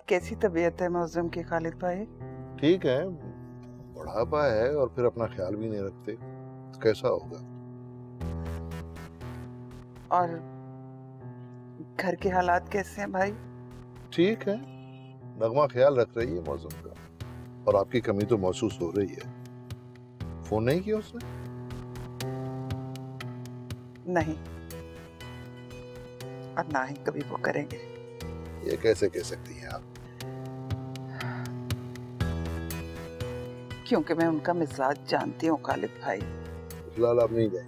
कैसी तबीयत है मौसम की खालिद भाई? ठीक है, बुढ़ापा है और फिर अपना ख्याल भी नहीं रखते, तो कैसा होगा। और घर के हालात कैसे हैं भाई? ठीक है, नगमा ख्याल रख रही है मौसम का, और आपकी कमी तो महसूस हो रही है। फोन नहीं किया उसने? नहीं, और ना ही कभी वो करेंगे। ये कैसे कह सकती हैं आप? क्योंकि मैं उनका मिजाज जानती हूँ खालिद भाई। फिलहाल आप नहीं गए?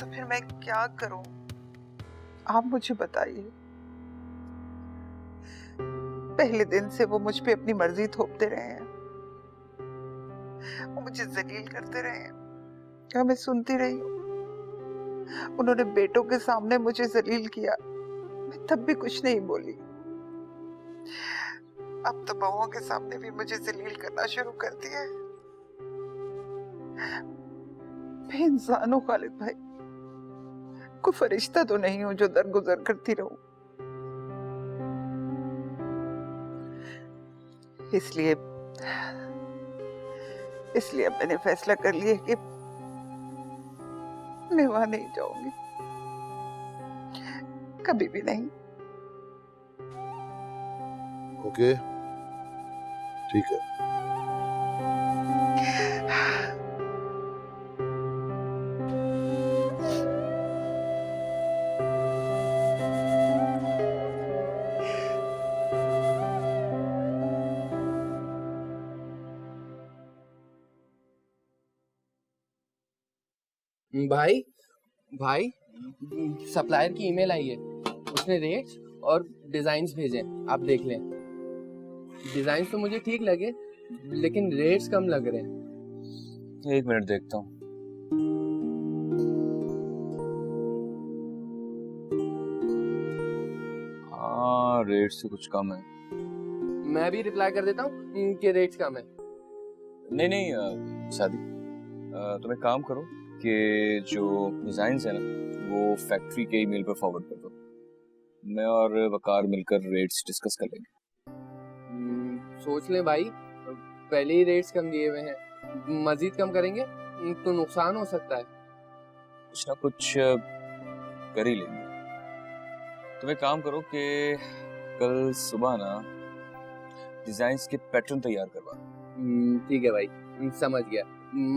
तो फिर मैं क्या करूं? आप मुझे बताइए। पहले दिन से वो मुझ पे अपनी मर्जी थोपते रहे हैं, वो मुझे जलील करते रहे हैं, क्या मैं सुनती रही हूँ? उन्होंने बेटों के सामने मुझे जलील किया, मैं तब भी कुछ नहीं बोली। अब तो बहुओं के सामने भी मुझे जलील करना शुरू कर दिया है। मैं इंसान हूँ खालिद भाई, कोई फरिश्ता तो नहीं हूँ जो दरगुजर करती रहूं। इसलिए अब मैंने फैसला कर लिया कि मैं वहां नहीं जाऊंगी, कभी भी नहीं। ओके, ठीक है। भाई भाई सप्लायर की ईमेल आई है, उसने रेट्स और डिजाइन्स भेजे हैं, आप देख लें। डिजाइन्स तो मुझे ठीक लगे लेकिन रेट्स कम लग रहे हैं। 1 मिनट देखता हूँ। हाँ, रेट से कुछ कम है। मैं भी रिप्लाई कर देता हूँ कि रेट्स कम है। नहीं नहीं शादी, तुम एक काम करो कि जो डिजाइन्स है ना वो फैक्ट्री के ईमेल पर फॉरवर्ड कर दो। मैं और वकार मिलकर रेट्स डिस्कस कर लेंगे। सोच लें भाई, पहले ही रेट्स कम दिए हुए हैं, मजीद कम करेंगे तो नुकसान हो सकता है। कुछ ना कुछ कर ही लेंगे। तुम एक काम करो कि कल सुबह ना डिजाइन्स के पैटर्न तैयार करवा। ठीक है भाई, समझ गया।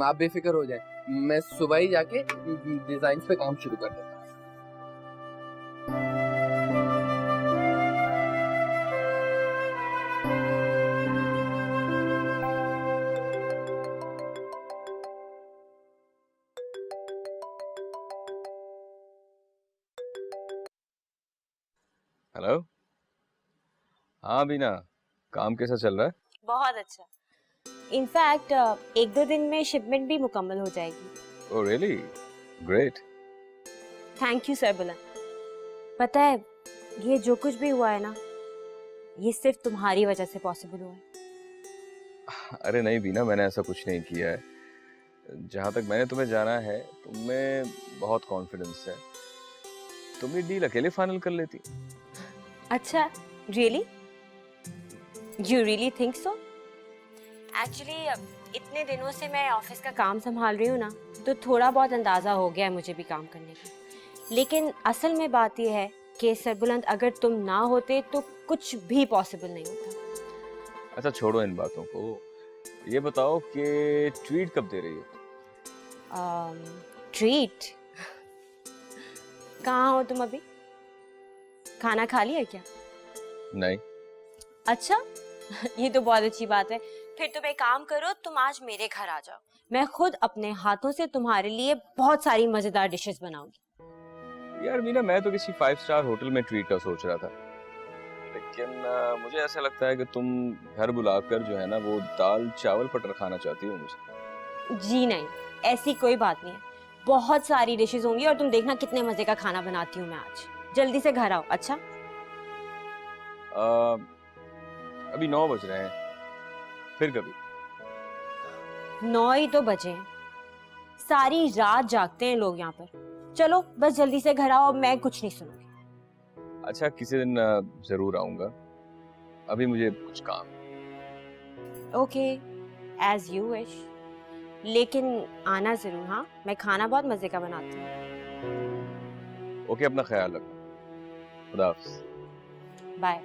आप बेफिक्र हो जाए, मैं सुबह ही जाके डिजाइन पे काम शुरू कर देता हूँ। हेलो, हाँ बीना, काम कैसा चल रहा है? बहुत अच्छा। इनफैक्ट 1-2 दिन में शिपमेंट भी मुकम्मल हो जाएगी। Oh really? Great. Thank you sir बुलंद। पता है, ये जो कुछ भी हुआ है ना, ये सिर्फ तुम्हारी वजह से पॉसिबल हुआ है। अरे नहीं बीना, मैंने ऐसा कुछ नहीं किया है। जहाँ तक मैंने तुम्हें जाना है, तुम्हें बहुत कॉन्फिडेंस है। तुम ये डील अकेले फाइनल कर लेती। अच्छा, really? You really think so? Actually इतने दिनों से मैं ऑफिस का काम संभाल रही हूँ ना, तो थोड़ा बहुत अंदाजा हो गया है मुझे भी काम करने का। लेकिन असल में बात यह है कि सरबुलंद, अगर तुम ना होते तो कुछ भी पॉसिबल नहीं होता। अच्छा छोड़ो इन बातों को, ये बताओ कि ट्वीट कब दे रही हो? ट्रीट? कहाँ हो तुम अभी? खाना खा लिया क्या? नहीं। अच्छा ये तो बहुत अच्छी बात है। फिर तुम एक काम करो, तुम आज मेरे घर आ जाओ, मैं खुद अपने हाथों से तुम्हारे लिए बहुत सारी मजेदार डिशेस बनाऊंगी। यार मीना, मैं तो किसी 5 स्टार होटल में ट्रीट का सोच रहा था, लेकिन मुझे ऐसा लगता है कि तुम घर बुलाकर जो है ना वो दाल चावल पटर खाना चाहती हो मुझे। जी नहीं, ऐसी कोई बात नहीं है, बहुत सारी डिशेस होंगी और तुम देखना कितने मजे का खाना बनाती हूँ मैं आज। जल्दी से घर आओ। अच्छा अभी 9 बज रहे हैं, फिर कभी? 9 ही तो बजे हैं, सारी रात जागते हैं लोग यहाँ पर। चलो बस जल्दी से घर आओ, मैं कुछ नहीं सुनूंगी। अच्छा किसी दिन जरूर आऊंगा, अभी मुझे कुछ काम है। ओके, एज यू विश, लेकिन आना जरूर। हाँ, मैं खाना बहुत मजे का बनाती हूँ। ओके, अपना ख्याल रखना। खुदा हाफिज। बाय।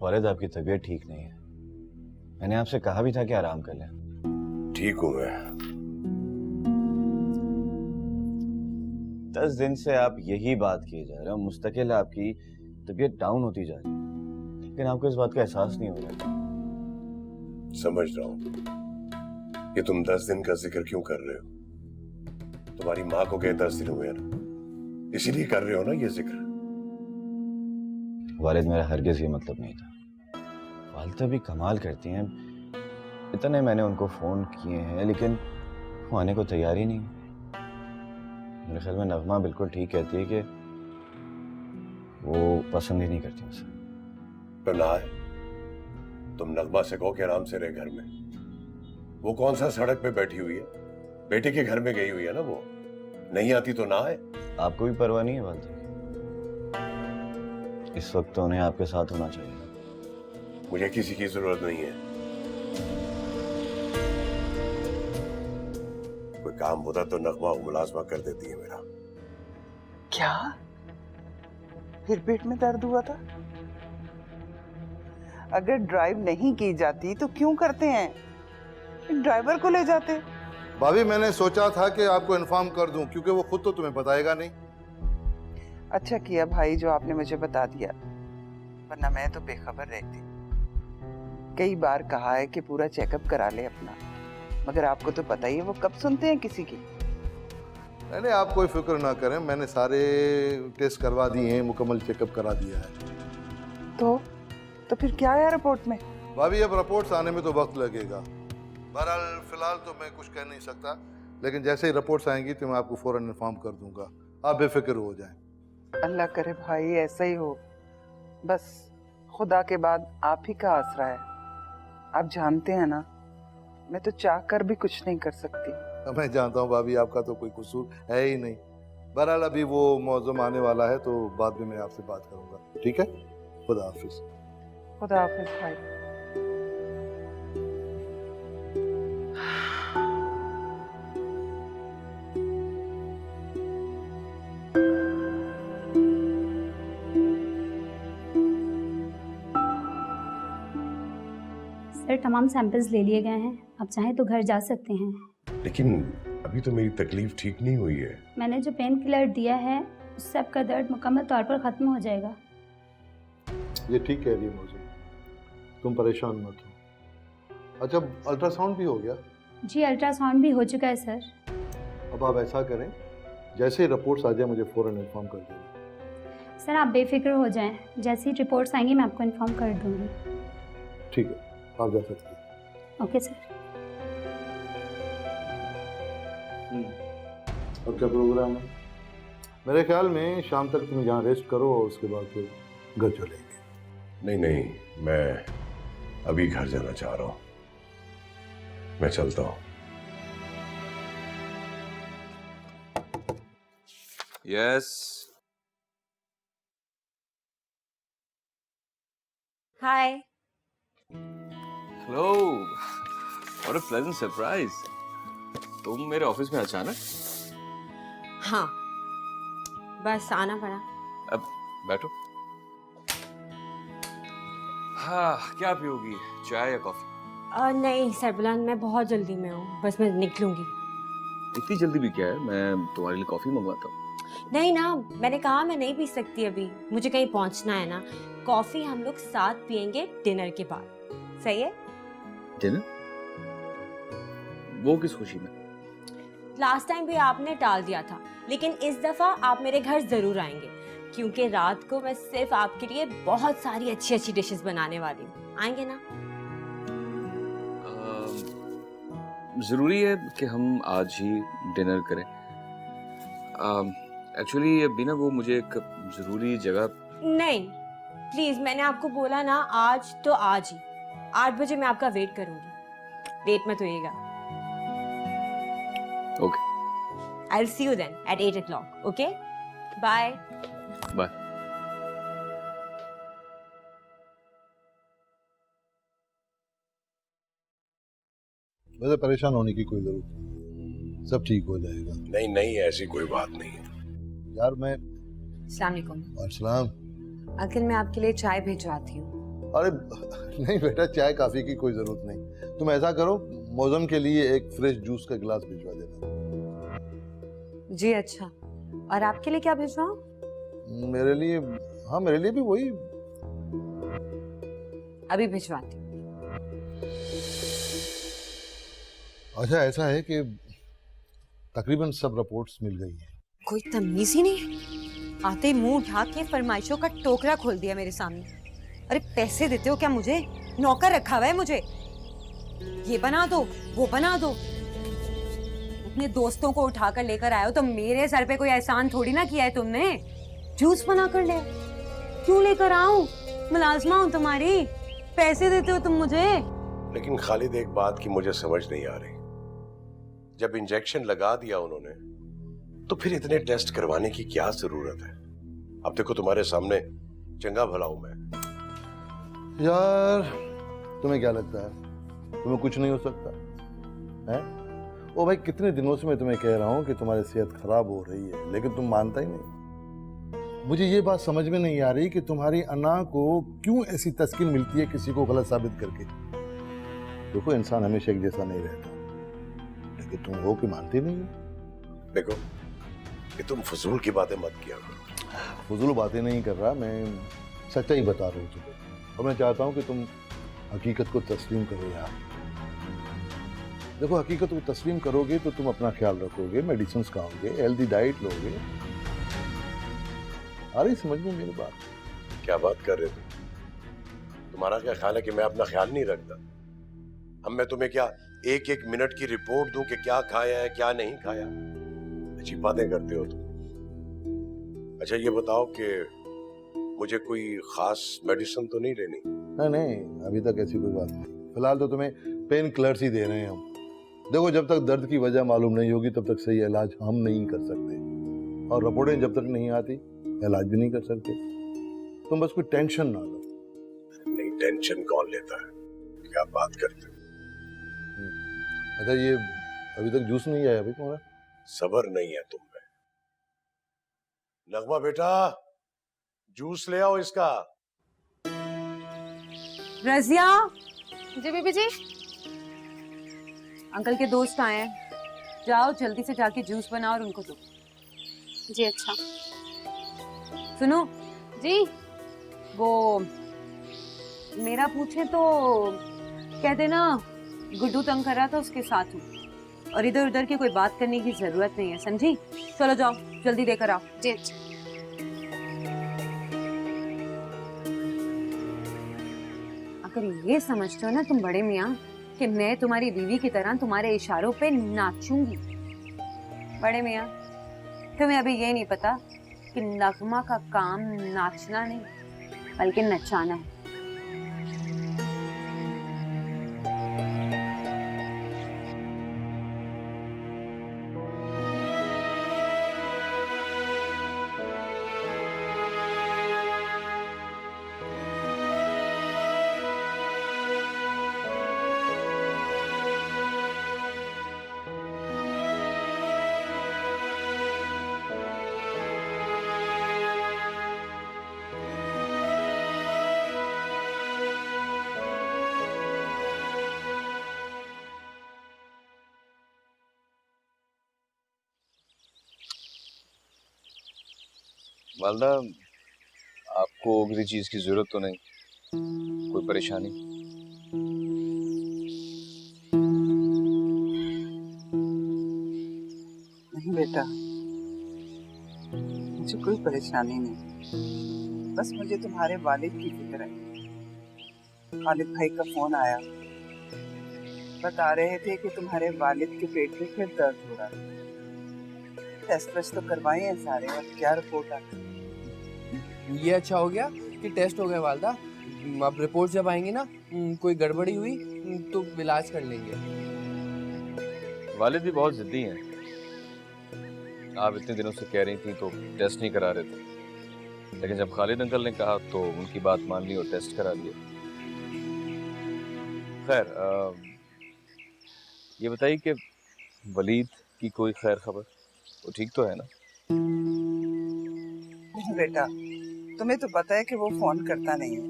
वालिद, आपकी तबीयत ठीक नहीं है। मैंने आपसे कहा भी था कि आराम कर लें। ठीक हूं मैं। 10 दिन से आप यही बात किए जा रहे हो, मुस्तकिल आपकी तबीयत डाउन होती जा रही है, लेकिन आपको इस बात का एहसास नहीं हो रहा। समझ रहा हूं कि तुम 10 दिन का जिक्र क्यों कर रहे हो। तुम्हारी माँ को गए 10 दिन हुए ना, इसीलिए कर रहे हो ना ये जिक्र। वालिद, मेरा हरगिज ये मतलब नहीं था। वालिदा भी कमाल करती हैं। इतने मैंने उनको फोन किए हैं, लेकिन वो आने को तैयार ही नहीं। मेरे ख्याल में नगमा बिल्कुल ठीक कहती है कि वो पसंद ही नहीं करती उसे। तो ना है, तुम नगमा से कहो कि आराम से रहे घर में। वो कौन सा सड़क पे बैठी हुई है, बेटे के घर में गई हुई है ना। वो नहीं आती तो ना है। आपको भी परवाह नहीं है वालिदा की? इस वक्त तो उन्हें आपके साथ होना चाहिए। मुझे किसी की जरूरत नहीं है। कोई काम होता तो नगमा मुलाजमा कर देती है मेरा। क्या? फिर पेट में दर्द हुआ था? अगर ड्राइव नहीं की जाती तो क्यों करते हैं? ड्राइवर को ले जाते। भाभी, मैंने सोचा था कि आपको इन्फॉर्म कर दूं, क्योंकि वो खुद तो तुम्हें बताएगा नहीं। अच्छा किया भाई जो आपने मुझे बता दिया, वरना मैं तो बेखबर रहती। कई बार कहा है कि पूरा चेकअप करा ले अपना, मगर आपको तो पता ही है वो कब सुनते हैं किसी की। नहीं, आप कोई फिक्र ना करें, मैंने सारे टेस्ट करवा दिए हैं, मुकम्मल चेकअप करा दिया है। तो फिर क्या है रिपोर्ट में? भाभी, अब रिपोर्ट्स आने में तो वक्त लगेगा। बहरहाल फिलहाल तो मैं कुछ कह नहीं सकता, लेकिन जैसे ही रिपोर्ट्स आएंगी तो मैं आपको फौरन इन्फॉर्म कर दूंगा। आप बेफिक्र हो जाएं। अल्लाह करे भाई ऐसा ही हो। बस खुदा के बाद आप ही का आसरा है। आप जानते हैं ना, मैं तो चाह कर भी कुछ नहीं कर सकती। मैं जानता हूँ भाभी, आपका तो कोई कसूर है ही नहीं। बहरहाल अभी वो मौसम आने वाला है, तो बाद में मैं आपसे बात करूंगा। ठीक है, खुदा हाफिज। खुदा हाफिज भाई। सर, तमाम सैंपल्स ले लिए गए हैं। आप चाहें तो घर जा सकते हैं। लेकिन अभी तो मेरी तकलीफ ठीक नहीं हुई है। मैंने जो पेन किलर दिया है उससे आपका दर्द मुकम्मल तौर पर ख़त्म हो जाएगा। ये ठीक कह रही है मौजूद, तुम परेशान मत हो। अच्छा, अल्ट्रासाउंड भी हो गया? जी, अल्ट्रासाउंड भी हो चुका है सर। अब आप ऐसा करें, जैसे ही रिपोर्ट्स आ जाए मुझे फौरन इन्फॉर्म कर देना। सर, आप बेफिक्र हो जाएं, जैसी रिपोर्ट्स आएंगी मैं आपको इन्फॉर्म कर दूंगी। ठीक है, आप जा सकते हैं। Okay sir. अब क्या प्रोग्राम है? मेरे ख्याल में शाम तक तुम यहाँ रेस्ट करो और उसके बाद फिर घर चलेंगे। नहीं नहीं, मैं अभी घर जाना चाह रहा हूं। मैं चलता हूं। Yes. Hi. Hello. What a pleasant surprise. तुम मेरे ऑफिस में अचानक? हाँ, बस आना पड़ा। अब बैठो। हाँ, क्या पियोगी, चाय या कॉफी? नहीं सरबुलान, मैं बहुत जल्दी में हूँ, बस मैं निकलूंगी। इतनी जल्दी भी क्या है, मैं तुम्हारे लिए कॉफी मंगवाता हूँ। नहीं ना, मैंने कहा मैं नहीं पी सकती अभी, मुझे कहीं पहुंचना है ना। कॉफी हम लोग साथ पियेंगे डिनर के बाद, सही है? डिनर? वो किस खुशी में? लास्ट टाइम भी आपने टाल दिया था, लेकिन इस दफा आप मेरे घर जरूर आएंगे, क्योंकि रात को मैं सिर्फ आपके लिए बहुत सारी अच्छी अच्छी डिशेस बनाने वाली हूँ। आएंगे ना? जरूरी है कि हम आज ही डिनर करें? एक्चुअली बीना, वो मुझे एक जरूरी जगह। नहीं प्लीज, मैंने आपको बोला ना, आज तो आज ही 8 बजे मैं आपका वेट करूंगी। लेट मत होइएगा। Okay I'll see you then at 8 o'clock. Okay? Bye. Bye. वैसे परेशान होने की कोई जरूरत नहीं, सब ठीक हो जाएगा। नहीं नहीं, ऐसी कोई बात नहीं है। यार मैं अस्सलाम वालेकुम। अस्सलाम। अंकल मैं आपके लिए चाय भिजवाती हूँ। अरे नहीं बेटा, चाय काफी की कोई जरूरत नहीं। तुम ऐसा करो, मौसम के लिए एक फ्रेश जूस का गिलास भिजवा देना। जी अच्छा। और आपके लिए क्या भिजवाऊँ? मेरे लिए, हाँ मेरे लिए भी वही। अभी भिजवाती हूँ। अच्छा ऐसा है कि तकरीबन सब रिपोर्ट्स मिल गई हैं। कोई तमीज ही नहीं है, आते ही मुंह उठा के फरमाइशों का टोकरा खोल दिया मेरे सामने। अरे पैसे देते हो क्या मुझे? नौकर रखा हुआ है मुझे, ये बना दो वो बना दो। अपने दोस्तों को उठा कर लेकर आए हो तो मेरे सर पे कोई एहसान थोड़ी ना किया है तुमने। जूस बना कर ले, क्यों लेकर आऊं? मुलाजमा हूं तुम्हारी, पैसे देते हो तुम मुझे। लेकिन खालिद, एक बात की मुझे समझ नहीं आ रही, जब इंजेक्शन लगा दिया उन्होंने तो फिर इतने टेस्ट करवाने की क्या जरूरत है? अब देखो तुम्हारे सामने चंगा भला हूं मैं। यार तुम्हें क्या लगता है तुम्हें कुछ नहीं हो सकता है? ओ भाई, कितने दिनों से मैं तुम्हें कह रहा हूं कि तुम्हारी सेहत खराब हो रही है, लेकिन तुम मानता ही नहीं। मुझे ये बात समझ में नहीं आ रही कि तुम्हारी अना को क्यों ऐसी तस्कीन मिलती है किसी को गलत साबित करके। देखो, इंसान हमेशा एक जैसा नहीं रहता, लेकिन तुम हो कि मानती नहीं हो। देखो, कि तुम फजूल की बातें मत किया करो। फजूल बातें नहीं कर रहा, मैं सच्चाई बता रहा हूँ तुम्हें, और मैं चाहता हूँ कि तुम हकीकत को तस्लीम करो यार। देखो, हकीकत को तस्लीम करोगे तो तुम अपना ख्याल रखोगे, मेडिसिन खाओगे, हेल्दी डाइट लोगे। आ रही समझ में मेरी बात? क्या बात कर रहे हो? तुम्हारा क्या ख्याल है कि मैं अपना ख्याल नहीं रखता? अब मैं तुम्हें क्या एक एक मिनट की रिपोर्ट दूं कि क्या खाया है क्या नहीं खाया? अजीब बातें करते हो तुम। अच्छा ये बताओ कि मुझे कोई खास मेडिसिन तो नहीं लेनी? नहीं, अभी तक ऐसी कोई बात नहीं। फिलहाल तो तुम्हें पेन किलर्स ही दे रहे हैं हम। देखो, जब तक दर्द की वजह मालूम नहीं होगी तब तक सही इलाज हम नहीं कर सकते, और रिपोर्टें जब तक नहीं आती इलाज भी नहीं कर सकते। तुम बस कोई टेंशन ना लो। नहीं, टेंशन कौन लेता है? क्या बात करते हो? अच्छा, ये अभी तक जूस नहीं आया अभी तुम्हारा? सब्र नहीं है तुम में। नगमा बेटा, जूस ले आओ इसका। रजिया, जी बीबी जी। अंकल के दोस्त आए हैं, जाओ जल्दी से जाके जूस बनाओ और उनको दो। जी अच्छा। सुनो जी। वो मेरा पूछे तो कह देना गुड्डू तंग कर रहा था, उसके साथ हूँ, और इधर उधर की कोई बात करने की जरूरत नहीं है, समझी? चलो जाओ जल्दी देकर आओ। जी अच्छा। अगर ये समझते हो ना तुम बड़े मियाँ कि मैं तुम्हारी बीवी की तरह तुम्हारे इशारों पे नाचूंगी, बड़े मियाँ तुम्हें अभी ये नहीं पता कि नगमा का काम नाचना नहीं बल्कि नचाना है। वालदा, आपको किसी चीज की जरूरत तो नहीं? कोई परेशानी? नहीं बेटा, मुझे कोई परेशानी नहीं, बस मुझे तुम्हारे वालिद की फिक्र है। खालिद भाई का फोन आया, बता रहे थे कि तुम्हारे वालिद के पेट में फिर दर्द हो रहा है। टेस्ट वेस्ट तो करवाए हैं सारे, और क्या रिपोर्ट आती? ये अच्छा हो गया कि टेस्ट हो गया वालदा। अब रिपोर्ट जब आएंगी ना, कोई गड़बड़ी हुई तो इलाज कर लेंगे। वालिद भी बहुत जिद्दी हैं, आप इतने दिनों से कह रही थी तो टेस्ट नहीं करा रहे थे, लेकिन जब खालिद अंकल ने कहा तो उनकी बात मान ली और टेस्ट करा लिया। खैर ये बताइए कि वलीद की कोई खैर खबर, वो ठीक तो है ना? नहीं बेटा, तुम्हें तो पता है कि वो फोन करता नहीं है,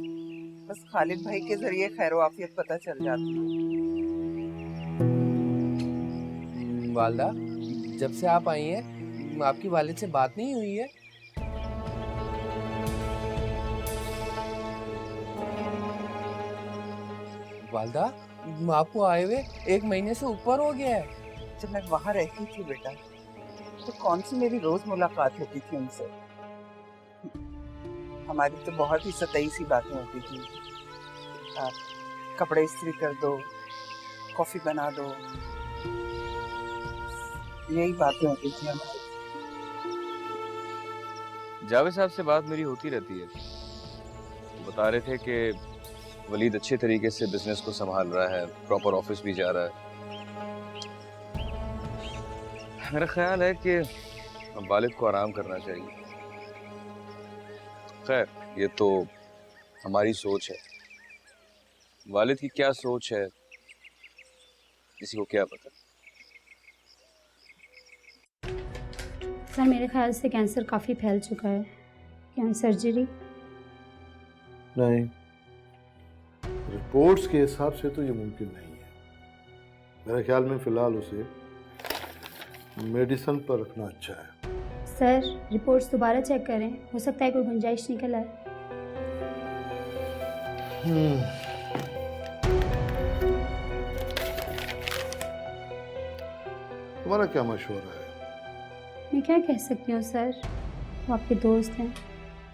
बस खालिद भाई के जरिए खैर आफियत पता चल जाती है। वालदा, जब से आप आई हैं आपकी वालिद से बात नहीं हुई है? वालदा, आपको आए हुए 1 महीने से ऊपर हो गया है। जब मैं वहां रहती थी बेटा, तो कौन सी मेरी रोज मुलाकात होती थी उनसे। हमारी तो बहुत ही सतही सी बातें होती थी। कपड़े इस्त्री कर दो, कॉफी बना दो, यही बातें होती थी हमारी। जावेद साहब से बात मेरी होती रहती है, तो बता रहे थे कि वलीद अच्छे तरीके से बिजनेस को संभाल रहा है, प्रॉपर ऑफिस भी जा रहा है। मेरा ख्याल है कि वालिद को आराम करना चाहिए। खैर, ये तो हमारी सोच है, वालिद की क्या सोच है किसी को क्या पता। सर मेरे ख्याल से कैंसर काफ़ी फैल चुका है। क्या सर्जरी? नहीं, रिपोर्ट्स के हिसाब से तो ये मुमकिन नहीं है। मेरे ख्याल में फिलहाल उसे मेडिसिन पर रखना अच्छा है। सर रिपोर्ट्स दोबारा चेक करें, हो सकता है कोई गुंजाइश निकल आए। तुम्हारा क्या मशवरा है? मैं क्या कह सकती हूँ सर, वो आपके दोस्त हैं,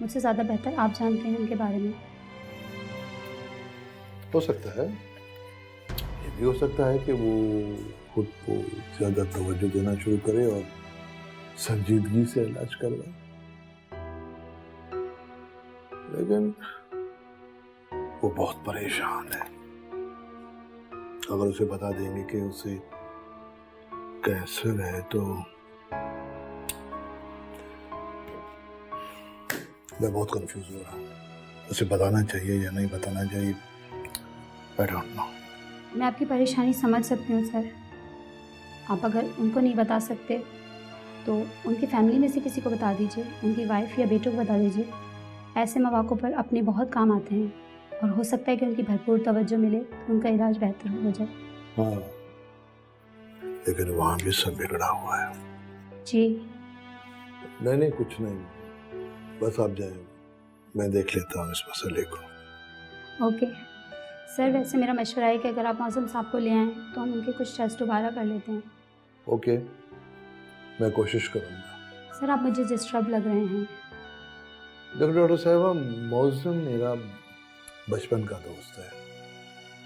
मुझसे ज़्यादा बेहतर आप जानते हैं उनके बारे में। हो सकता है, ये भी हो सकता है कि वो खुद को ज़्यादा तवज्जो देना शुरू करे और संजीदगी से इलाज करवाए, लेकिन वो बहुत परेशान है। अगर उसे बता देंगे कि उसे कैंसर है तो मैं बहुत कंफ्यूज हो रहा हूँ। उसे बताना चाहिए या नहीं बताना चाहिए, आई डोंट नो। मैं आपकी परेशानी समझ सकती हूँ सर। आप अगर उनको नहीं बता सकते तो उनकी फैमिली में से किसी को बता दीजिए, उनकी वाइफ या बेटों को बता दीजिए। ऐसे मौक़ों पर अपने बहुत काम आते हैं और हो सकता है कि उनकी भरपूर तवज्जो मिले तो उनका इलाज बेहतर हो जाए। हाँ, लेकिन वहाँ भी सब बिगड़ा हुआ है। जी नहीं कुछ नहीं, बस आप जाए, मैं देख लेता हूँ इस मसले को। ओके सर, वैसे मेरा मशवरा है कि अगर आप मौसम साहब को ले आएँ तो हम उनके कुछ टेस्ट दोबारा कर लेते हैं। ओके, मैं कोशिश करूँगा। सर आप मुझे डिस्टर्ब लग रहे हैं। देखो डॉक्टर साहबा, मौसम मेरा बचपन का दोस्त है,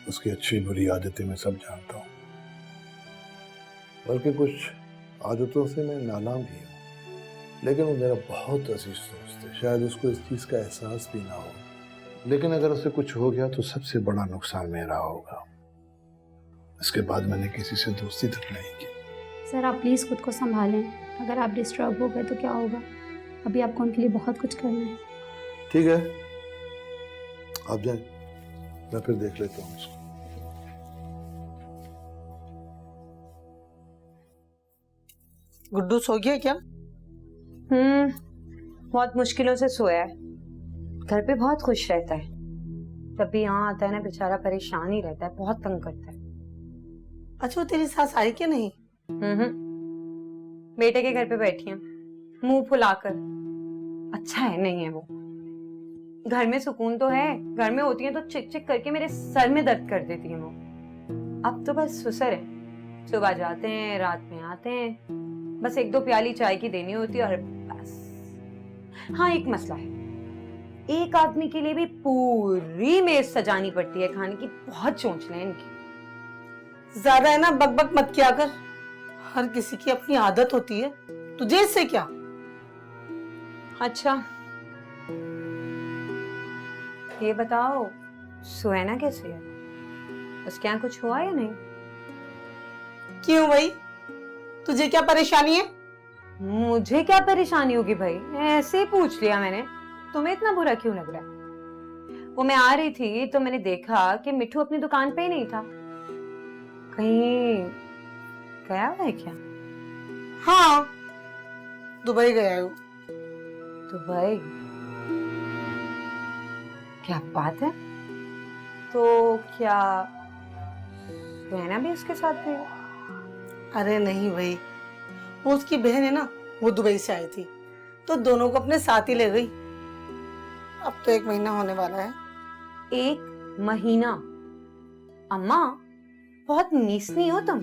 उसकी अच्छी बुरी आदतें मैं सब जानता हूँ, बल्कि कुछ आदतों से मैं नालाम भी हूँ, लेकिन वो मेरा बहुत अजीज दोस्त है। शायद उसको इस चीज़ का एहसास भी ना हो, लेकिन अगर उसे कुछ हो गया तो सबसे बड़ा नुकसान मेरा होगा। इसके बाद मैंने किसी से दोस्ती तक नहीं की। सर आप प्लीज़ खुद को संभालें, अगर आप डिस्टर्ब हो गए तो क्या होगा? अभी आपको उनके लिए बहुत कुछ करना है। ठीक है, आप जाएं, मैं फिर देख लेता हूँ उसको। गुड्डू सो गया क्या? बहुत मुश्किलों से सोया है। घर पे बहुत खुश रहता है, जब भी यहाँ आता है ना बेचारा परेशान ही रहता है, बहुत तंग करता है। अच्छा, वो तेरी सास आई क्या नहीं? बेटे के घर पे बैठी है मुंह फुलाकर। अच्छा है नहीं है वो। घर में सुकून तो है, घर में होती है तो चिक चिक करके मेरे सर में दर्द कर देती है वो। अब तो बस सुसर है, सुबह जाते हैं रात में आते हैं, बस 1-2 प्याली चाय की देनी होती है और बस। हाँ एक मसला है, एक आदमी के लिए भी पूरी मेज सजानी पड़ती है खाने की। बहुत चोंचले हैं इनकी। ज्यादा है ना बकबक मत किया कर, हर किसी की अपनी आदत होती है, तुझे इससे क्या? अच्छा ये बताओ, सुहाना कैसी है? उसके यहाँ कुछ हुआ या नहीं? क्यों भाई, तुझे क्या परेशानी है? मुझे क्या परेशानी होगी भाई, ऐसे ही पूछ लिया मैंने। तुम्हें इतना बुरा क्यों लग रहा है? वो मैं आ रही थी तो मैंने देखा कि मिठू अपनी दुकान पे ही नहीं था। कहीं गया हुआ है क्या? हाँ, दुबई गया हूँ। दुबई? क्या बात है? तो क्या रहना भी उसके साथ भी? अरे नहीं भाई, वो उसकी बहन है ना, वो दुबई से आई थी तो दोनों को अपने साथ ही ले गई। अब तो 1 महीना होने वाला है। 1 महीना? अम्मा बहुत नीचनी हो तुम।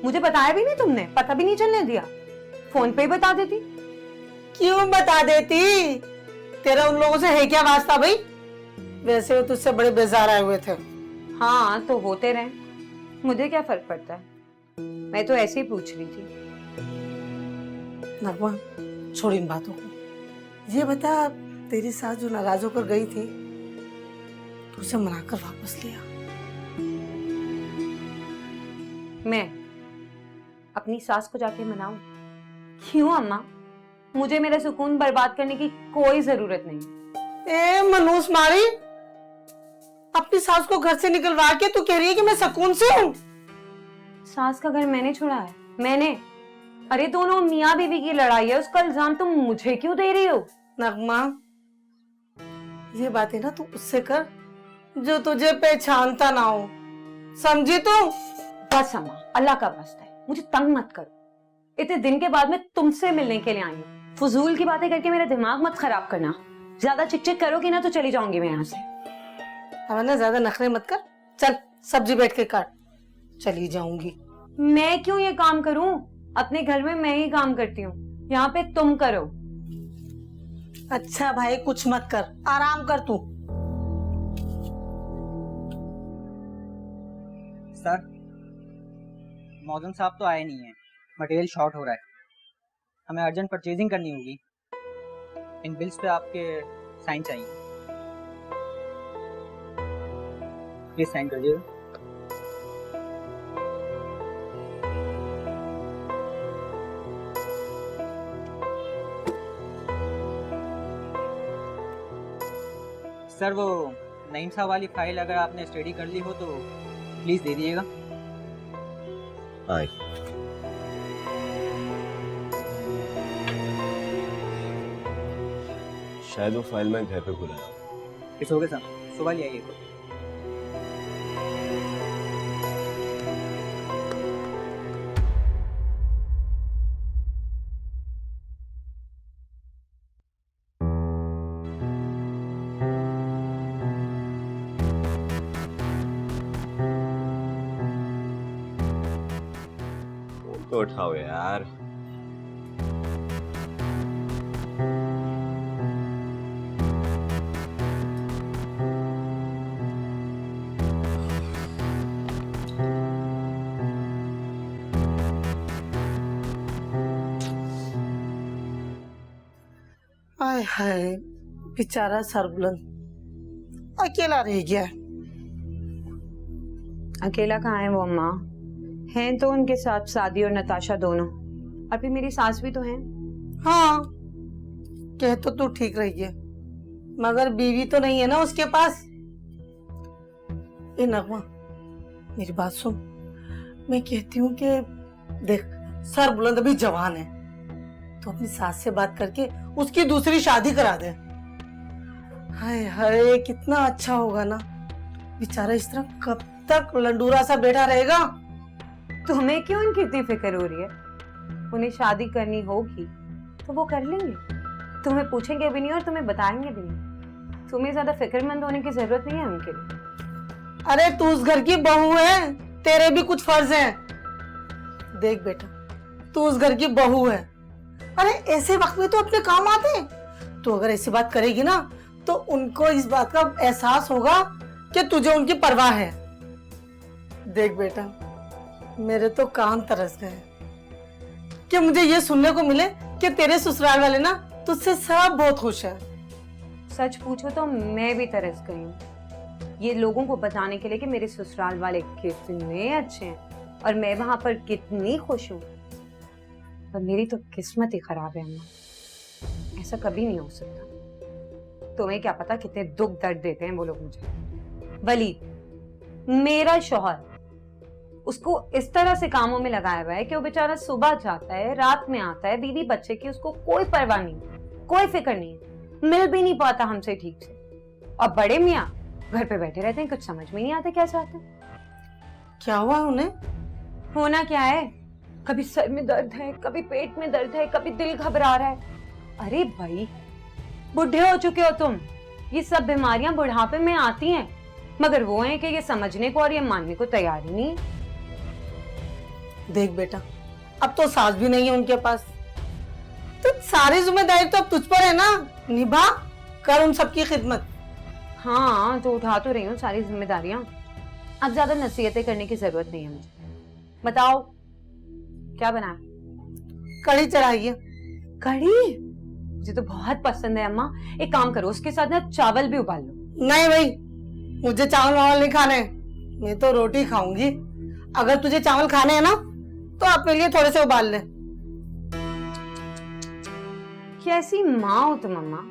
मुझे बताया भी नहीं तुमने, पता भी नहीं चलने दिया। फोन पे ही बता देती। क्यों बता देती? तेरा उन लोगों से है क्या वास्ता भाई? वैसे वो तुझसे बड़े बेजार आए हुए थे। हाँ तो होते रहे, मुझे क्या फर्क पड़ता है। मैं तो ऐसे ही पूछ रही थी। नगमा, छोड़ इन बातों को। ये बता, तेरी सास जो नाराज होकर गई थी तो उसे मनाकर वापस लिया। मैं अपनी सास को जाके मनाऊं? क्यों अम्मा? मुझे मेरा सुकून बर्बाद करने की कोई जरूरत नहीं। ए मनूस मारी, अपनी सास को घर से निकलवा के तू कह रही है कि मैं सुकून से हूँ? सास का घर मैंने छोड़ा है? मैंने? अरे दोनों मियाँ बीवी की लड़ाई है, उसका इल्जाम तुम मुझे क्यों दे रही हो? नगमा, ये बातें ना तू उससे कर जो तुझे पहचानता ना हो, समझी तू? बस अम्मा, अल्लाह का वास्ता है, मुझे तंग मत करो। इतने दिन के बाद मैं तुमसे मिलने के लिए आई हूँ। फजूल की बातें करके मेरा दिमाग मत खराब करना। ज्यादा चिक-चिक करोगी ना तो चली जाऊंगी मैं यहाँ से। अब ना ज्यादा नखरे मत कर, चल सब्जी बैठ के काट, चली जाऊंगी। मैं क्यों ये काम करूं? अपने घर में मैं ही काम करती हूँ, यहाँ पे तुम करो। अच्छा भाई, कुछ मत कर, आराम कर तू। सर, मौजम साहब तो आए नहीं है, मटेरियल शॉर्ट हो रहा है, हमें अर्जेंट परचेजिंग करनी होगी। इन बिल्स पे आपके साइन चाहिए, प्लीज साइन कर दीजिए। सर वो नईम साहब वाली फाइल अगर आपने स्टडी कर ली हो तो प्लीज दे दीजिएगा। शायद वो फाइल मैं घर पे भूल आया। इट्स ओके सर, सुबह ले आइए। तो उठाओ यार। हाय हाय, बेचारा सरबुलंद अकेला रह गया। अकेला कहाँ है वो अम्मा? हैं तो उनके साथ सादी और नताशा दोनों, और फिर मेरी सास भी तो हैं। हाँ, कह तो तू ठीक रही है, मगर बीवी तो नहीं है ना उसके पास। ए नगमा, मेरी बात सुन, मैं कहती हूँ कि देख, सरबुलंद अभी जवान है, तो अपनी सास से बात करके उसकी दूसरी शादी करा दे। हाय हाय, कितना अच्छा होगा ना। बेचारा इस तरह कब तक लंडूरा सा बैठा रहेगा? तुम्हें क्यों इनकी इतनी फिक्र हो रही है? उन्हें शादी करनी होगी तो वो कर लेंगे, तुम्हें पूछेंगे भी नहीं और तुम्हें बताएंगे भी नहीं। तुम्हें ज्यादा फिक्रमंद होने की जरूरत नहीं है उनके लिए। अरे तू उस घर की बहू है, तेरे भी कुछ फर्ज हैं। देख बेटा, तू उस घर की बहू है, अरे ऐसे वक्त में तो अपने काम आते। तो अगर ऐसी बात करेगी ना तो उनको इस बात का एहसास होगा कि तुझे उनकी परवाह है। देख बेटा, मेरे तो कान तरस गए कि मुझे ये सुनने को मिले कि तेरे ससुराल वाले ना तुझसे सब बहुत खुश है। सच पूछो तो मैं भी तरस गई हूँ ये लोगों को बताने के लिए कि मेरे ससुराल वाले कितने अच्छे हैं और मैं वहां पर कितनी खुश हूँ। पर मेरी तो किस्मत ही खराब है अम्मा, ऐसा कभी नहीं हो सकता। तुम्हें क्या पता कितने दुख दर्द देते हैं वो लोग मुझे। वलीद मेरा शौहर, उसको इस तरह से कामों में लगाया हुआ है कि वो बेचारा सुबह जाता है रात में आता है, बीवी बच्चे की उसको कोई परवाह नहीं, कोई फिक्र नहीं है, मिल भी नहीं पाता हमसे ठीक से। और बड़े मियाँ घर पे बैठे रहते हैं, कुछ समझ में नहीं आता क्या चाहते हैं। क्या हुआ उन्हें? होना क्या है, कभी सर में दर्द है, कभी पेट में दर्द है, कभी दिल घबरा रहा है। अरे भाई बुढ़े हो चुके हो तुम, ये सब बीमारियां बुढ़ापे में आती हैं, मगर वो हैं कि ये समझने को और ये मानने को तैयार ही नहीं। देख बेटा, अब तो सास भी नहीं है उनके पास, तो सारी जिम्मेदारी तो अब तुझ पर है ना, निभा कर उन सबकी खिदमत। हाँ तो उठा तो रही हूँ सारी जिम्मेदारियां, अब ज्यादा नसीहतें करने की जरूरत नहीं है मुझे। बताओ क्या बनाया? कढ़ी चढ़ाई है। कढ़ी मुझे तो बहुत पसंद है अम्मा, एक काम करो उसके साथ ना चावल भी उबाल लो। नहीं भाई, मुझे चावल वावल नहीं खाने, मैं तो रोटी खाऊंगी। अगर तुझे चावल खाने हैं ना तो अपने लिए थोड़े से उबाल ले। कैसी माँ हो तुम अम्मा,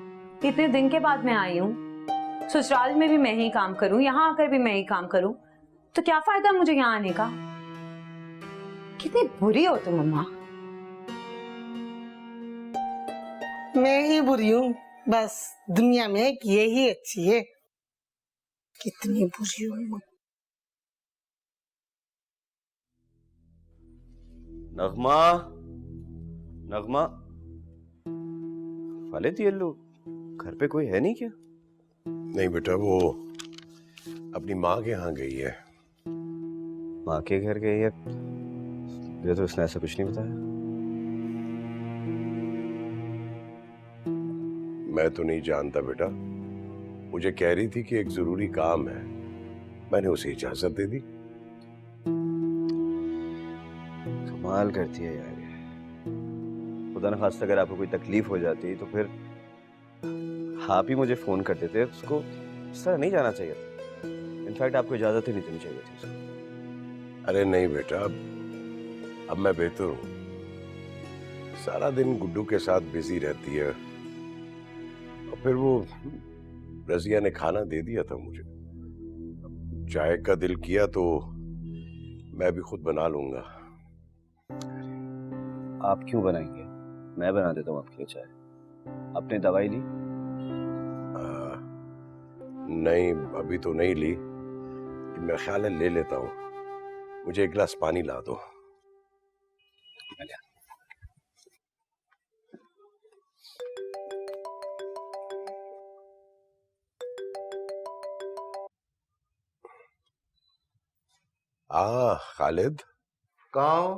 इतने दिन के बाद मैं आई हूँ, ससुराल में भी मैं ही काम करूं, यहाँ आकर भी मैं ही काम करूं, तो क्या फायदा मुझे यहाँ आने का? कितनी बुरी हो तुम अम्मा। मैं ही बुरी हूँ बस, दुनिया में एक ये ही अच्छी है। कितनी बुरी हूँ। नगमा, नगमा, खालिद ये लोग घर पे कोई है नहीं क्या? नहीं बेटा, वो अपनी माँ के यहाँ गई है। माँ के घर गई है? मुझे तो उसने ऐसा कुछ नहीं बताया। मैं तो नहीं जानता बेटा, मुझे कह रही थी कि एक जरूरी काम है, मैंने उसे इजाजत दे दी। कमाल करती है यार ये। खुदा न खास्ता अगर आपको कोई तकलीफ हो जाती तो फिर आप ही मुझे फोन कर देते, उसको इस तरह नहीं जाना चाहिए था। इनफैक्ट आपको इजाजत ही नहीं देनी चाहिए थी उसको। अरे नहीं बेटा, अब मैं बेहतर हूँ। सारा दिन गुड्डू के साथ बिजी रहती है, और फिर वो रजिया ने खाना दे दिया था मुझे। चाय का दिल किया तो मैं भी खुद बना लूंगा। आप क्यों बनाएंगे, मैं बना देता हूँ आपके लिए चाय। आपने दवाई ली? नहीं अभी तो नहीं ली, मेरा ख्याल है ले लेता हूँ। मुझे एक गिलास पानी ला दो। खालिद, कहाँ हो?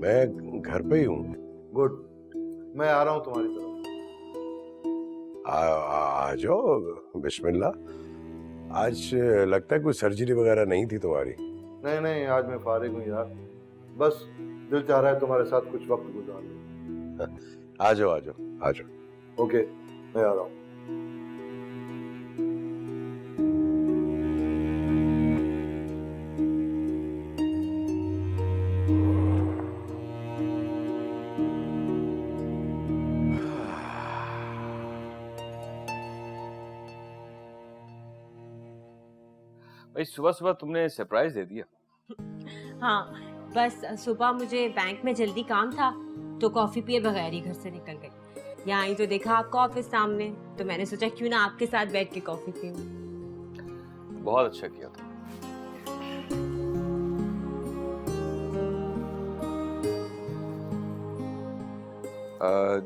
मैं घर पे ही हूँ। गुड, मैं आ रहा हूँ तुम्हारी तरफ। आ जाओ, बिस्मिल्लाह। आज लगता है कोई सर्जरी वगैरह नहीं थी तुम्हारी? नहीं नहीं, आज मैं फारिग हूँ यार, बस दिल चाह रहा है तुम्हारे साथ कुछ वक्त गुजार लूं। आ जाओ आ जाओ आ जाओ। ओके, मैं आ रहा हूँ। भाई सुबह सुबह तुमने सरप्राइज दे दिया। हाँ बस सुबह मुझे बैंक में जल्दी काम था तो कॉफी पिए बगैर ही घर से निकल गई। यहाँ आई तो देखा आपका ऑफिस सामने, तो मैंने सोचा क्यों ना आपके साथ बैठ के कॉफी पीऊं। बहुत अच्छा किया था।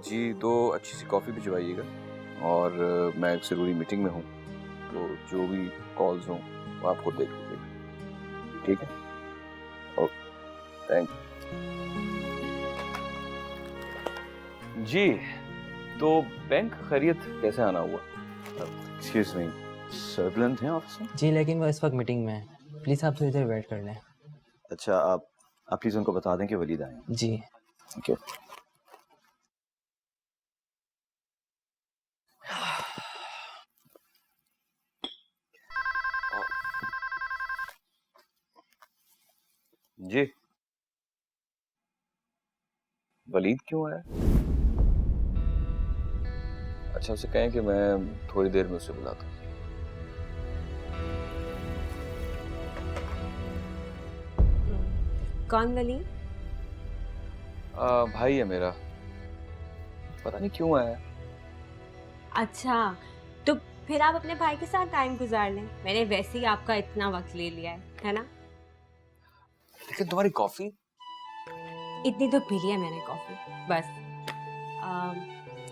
जी 2 अच्छी सी कॉफ़ी भिजवाइएगा, और मैं एक ज़रूरी मीटिंग में हूँ, तो जो भी कॉल्स हों वो आप खुद देख लीजिएगा, ठीक है? Okay, thank you. जी तो बैंक खैरियत कैसे आना हुआ? एक्सक्यूज मी, सर्विलेंस हैं ऑफिस में? जी लेकिन वो इस वक्त मीटिंग में है, प्लीज़ आप थोड़ी देर वेट कर लें। अच्छा, आप प्लीज उनको बता दें कि वलीद आए हैं। जी थैंक यू। जी वलीद क्यों आया? अच्छा, उसे कहें कि मैं थोड़ी देर में उसे बुलाता हूँ। कौन वली? भाई है मेरा, पता नहीं क्यों आया। अच्छा, तो फिर आप अपने भाई के साथ टाइम गुजार लें। मैंने वैसे ही आपका इतना वक्त ले लिया है ना? लेकिन तुम्हारी कॉफी? इतनी तो पी लिया मैंने कॉफी, बस।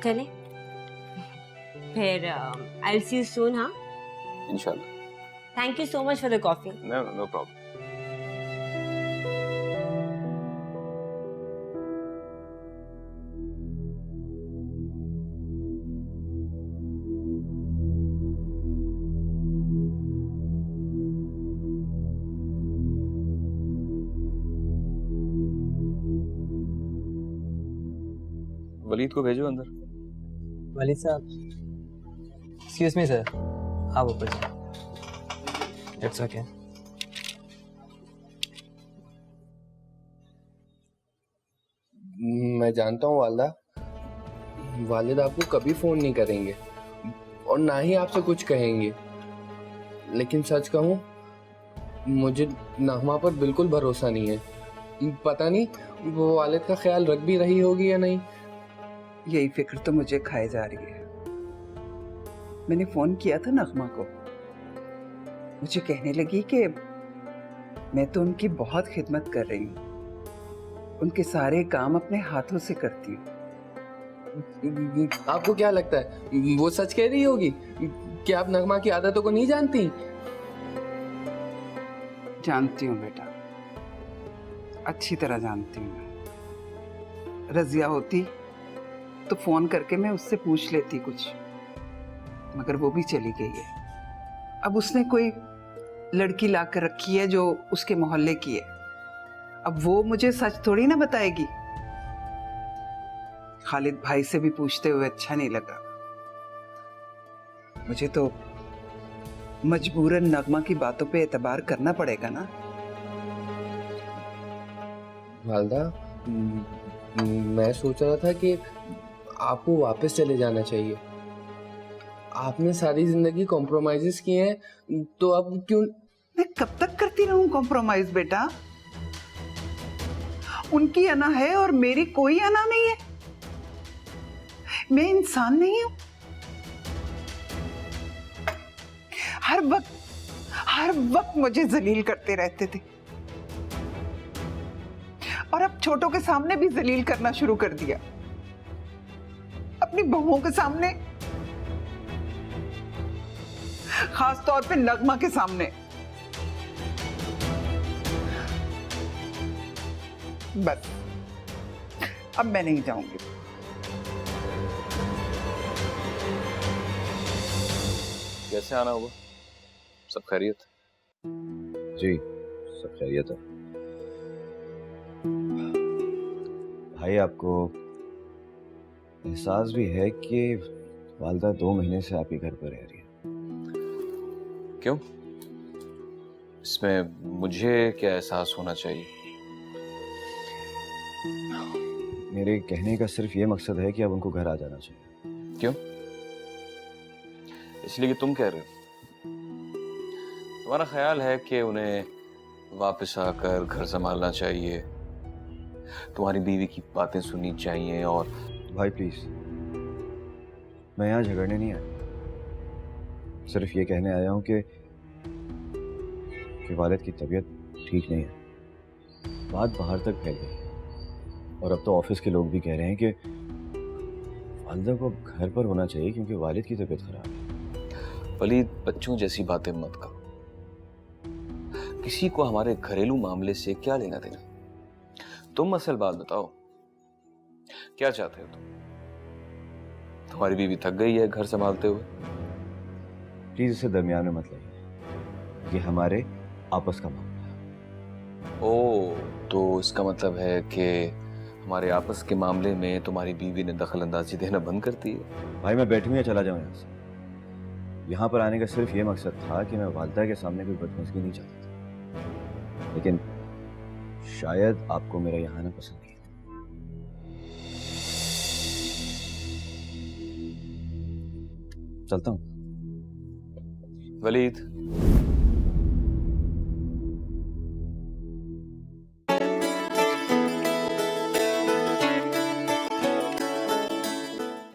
चले फिर, I will see you soon. हाँ, इंशाल्लाह। Thank you so much for the coffee. No problem. Walid को भेजो अंदर। वलीद साहब, एक्सक्यूज मी सर, आप ऊपर जाइए। It's okay. मैं जानता हूँ वालिदा, वालिद आपको कभी फोन नहीं करेंगे और ना ही आपसे कुछ कहेंगे, लेकिन सच कहूँ मुझे नगमा पर बिल्कुल भरोसा नहीं है। पता नहीं वो वालिद का ख्याल रख भी रही होगी या नहीं। यही फिक्र तो मुझे खाए जा रही है। मैंने फोन किया था नगमा को, मुझे कहने लगी कि मैं तो उनकी बहुत खिदमत कर रही हूँ, उनके सारे काम अपने हाथों से करती हूँ। आपको क्या लगता है वो सच कह रही होगी कि आप नगमा की आदतों को नहीं जानती? जानती हूँ बेटा, अच्छी तरह जानती हूँ। मैं रजिया होती तो फोन करके मैं उससे पूछ लेती कुछ, मगर वो भी चली गई है। अब उसने कोई लड़की ला कर रखी है जो उसके मोहल्ले की है। अब वो मुझे सच थोड़ी ना बताएगी। खालिद भाई से भी पूछते हुए अच्छा नहीं लगा। मुझे तो मजबूरन नगमा की बातों पे एतबार करना पड़ेगा ना। वालिदा, मैं सोच रहा था कि आपको वापस चले जाना चाहिए। आपने सारी जिंदगी कॉम्प्रोमाइजेस किए हैं, तो अब क्यों? मैं कब तक करती रहूं कॉम्प्रोमाइज बेटा? उनकी अना है और मेरी कोई अना नहीं है। मैं इंसान नहीं हूं। हर वक्त मुझे जलील करते रहते थे और अब छोटों के सामने भी जलील करना शुरू कर दिया, अपनी बहुओं के सामने, खास तौर पे नगमा के सामने। बस अब मैं नहीं जाऊंगी। कैसे आना हुआ? सब खैरियत? जी, सब खैरियत है। भाई, आपको एहसास भी है कि वालिदा 2 महीने से आप ही घर पर रह रही है? क्यों? इसमें मुझे क्या एहसास होना चाहिए? मेरे कहने का सिर्फ ये मकसद है कि अब उनको घर आ जाना चाहिए। क्यों? इसलिए कि तुम कह रहे हो? तुम्हारा ख्याल है कि उन्हें वापस आकर घर संभालना चाहिए, तुम्हारी बीवी की बातें सुननी चाहिए और... भाई प्लीज, मैं यहाँ झगड़ने नहीं आया, सिर्फ ये कहने आया हूँ कि वालिद की तबीयत ठीक नहीं है। बात बाहर तक फैल गई और अब तो ऑफिस के लोग भी कह रहे हैं कि वालिदा को घर पर होना चाहिए क्योंकि वालिद की तबीयत खराब है। वलीद, बच्चों जैसी बातें मत करो। किसी को हमारे घरेलू मामले से क्या लेना देना? तुम असल बात बताओ, क्या चाहते हो तुम? तुम्हारी बीवी थक गई है घर संभालते हुए? प्लीज इसे दरमियान में मत लाइए, ये हमारे आपस का मामला है। ओ, तो इसका मतलब है कि हमारे आपस के मामले में तुम्हारी बीवी ने दखल अंदाजी देना बंद कर दी है? भाई, मैं बैठूं या चला जाऊं यहाँ से? यहाँ पर आने का सिर्फ ये मकसद था कि मैं वालिदा के सामने कोई बदमज़गी नहीं चाहता था, लेकिन शायद आपको मेरा यहाँ आना पसंद नहीं है। चलता हूँ। वलीद